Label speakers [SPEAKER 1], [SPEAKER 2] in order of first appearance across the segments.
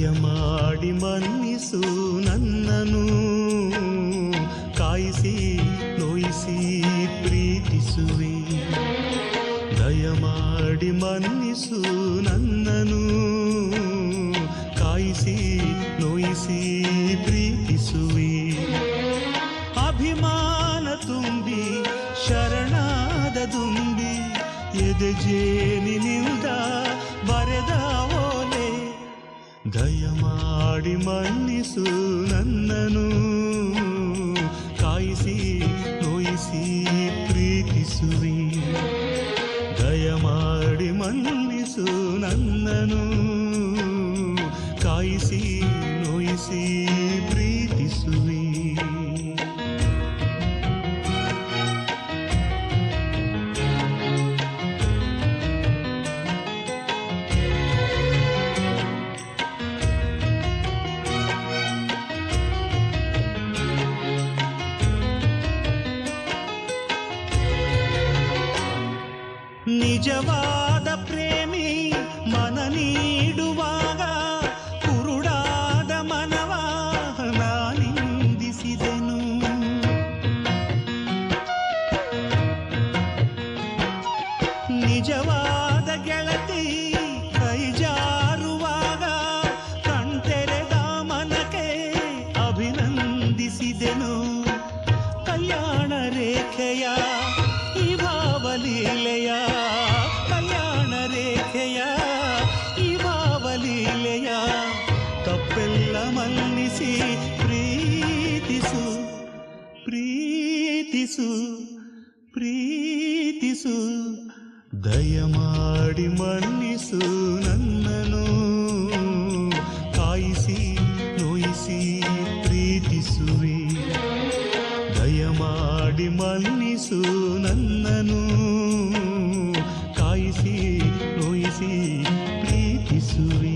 [SPEAKER 1] ದಯಮಾಡಿ ಮನ್ನಿಸು ನನ್ನನು, ಕಾಯಿಸಿ ನೋಯಿಸಿ ಪ್ರೀತಿಸುವೆ. ದಯಮಾಡಿ ಮನ್ನಿಸು ನನ್ನನು, ಕಾಯಿಸಿ ನೋಯಿಸಿ ಪ್ರೀತಿಸುವೆ. ಅಭಿಮಾನ ತುಂಬಿ ಶರಣಾದ ದುಂಬಿ, ಎದೆ ಜೇನಿನಿಂದ ಬರೆದ ಓಲೆ. ದಯಮಾಡಿ ಮನ್ನಿಸು ನನ್ನನು, ಕಾಯಿಸಿ ನೋಯಿಸಿ ಪ್ರೀತಿಸುವೆ. ದಯಮಾಡಿ ಮನ್ನಿಸು ನನ್ನನು, ಕಾಯಿಸಿ ನೋಯಿಸಿ ಪ್ರೀತಿಸುವೆ. ನಿಜವಾದ ಪ್ರೇಮಿ ಮನ ನೀಡುವಾಗ ಕುರುಡಾದ ಮನವ ನಾನಿಂದಿಸಿದೆನು. ನಿಜವಾದ ಗೆಳತಿ ಕೈ ಜಾರುವಾಗ ಕಣ್ತೆರೆದ ಮನಕ್ಕೆ ಅಭಿನಂದಿಸಿದೆನು. ಕಲ್ಯಾಣ ರೇಖೆಯ ಈ ಭಾವಲೀಲೆಯ, ಕಲ್ಯಾಣ ರೇಖೆಯ ಈ ಭಾವಲೀಲೆಯ ತಪ್ಪೆಲ್ಲ ಮನ್ನಿಸಿ ಪ್ರೀತಿಸು ಪ್ರೀತಿಸು ಪ್ರೀತಿಸು. ದಯಮಾಡಿ ಮನ್ನಿಸು ನನ್ನನು, ಕಾಯಿಸಿ ನೋಯಿಸಿ ಪ್ರೀತಿಸುವೆ. ದಯಮಾಡಿ ಮನ್ನಿಸು ನನ್ನನು, ಕಾಯಿಸಿ ನೋಯಿಸಿ ಪ್ರೀತಿಸುವೆ.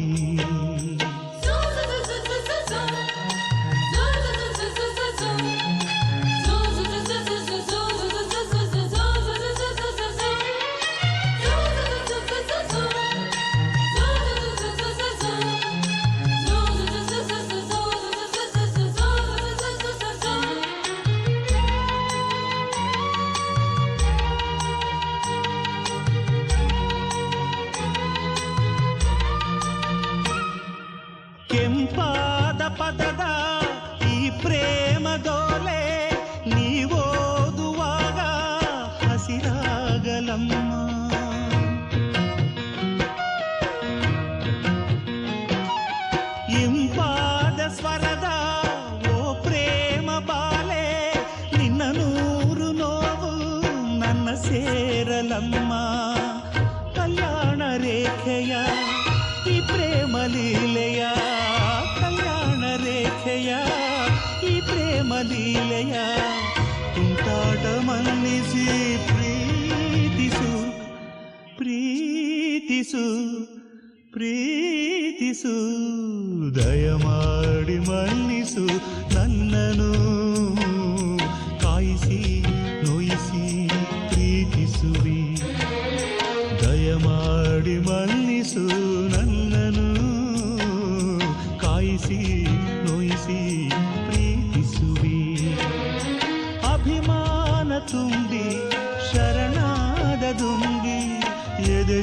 [SPEAKER 1] ಕೆಂಪಾದ ಪದದ ಈ ಪ್ರೇಮದೋಲೆ ನೀವೋದುವಾಗ ಹಸಿರಾಗಲಮ್ಮ. ಇಂಪಾದ ಸ್ವರದ ಓ ಪ್ರೇಮ ಬಾಲೆ, ನಿನ್ನ ನೂರು ನೋವು ನನ್ನ ಸೇರಲಮ್ಮ. ಕಲ್ಯಾಣ ರೇಖೆಯ ಈ ಪ್ರೇಮ ಲೀಲೆಯ, ಕಲ್ಯಾಣ ರೇಖೆಯ ಈ ಪ್ರೇಮ ಲೀಲೆಯ ತುಂಟಾಟ ಮನ್ನಿಸಿ ಪ್ರೀತಿಸು ಪ್ರೀತಿಸು ಪ್ರೀತಿಸು. ದಯಮಾಡಿ ಮನ್ನಿಸು ನನ್ನನು, ಕಾಯಿಸಿ ನೋಯಿಸಿ ಪ್ರೀತಿಸುವೆ. ದಯಮಾಡಿ ಮನ್ನಿಸು ನನ್ನನು, ಕಾಯಿಸಿ ನೋಯಿಸಿ ಪ್ರೀತಿಸುವೆ. ಅಭಿಮಾನ ತುಂಬಿ ಶರಣಾದ ದುಂಬಿ, ಎದೆ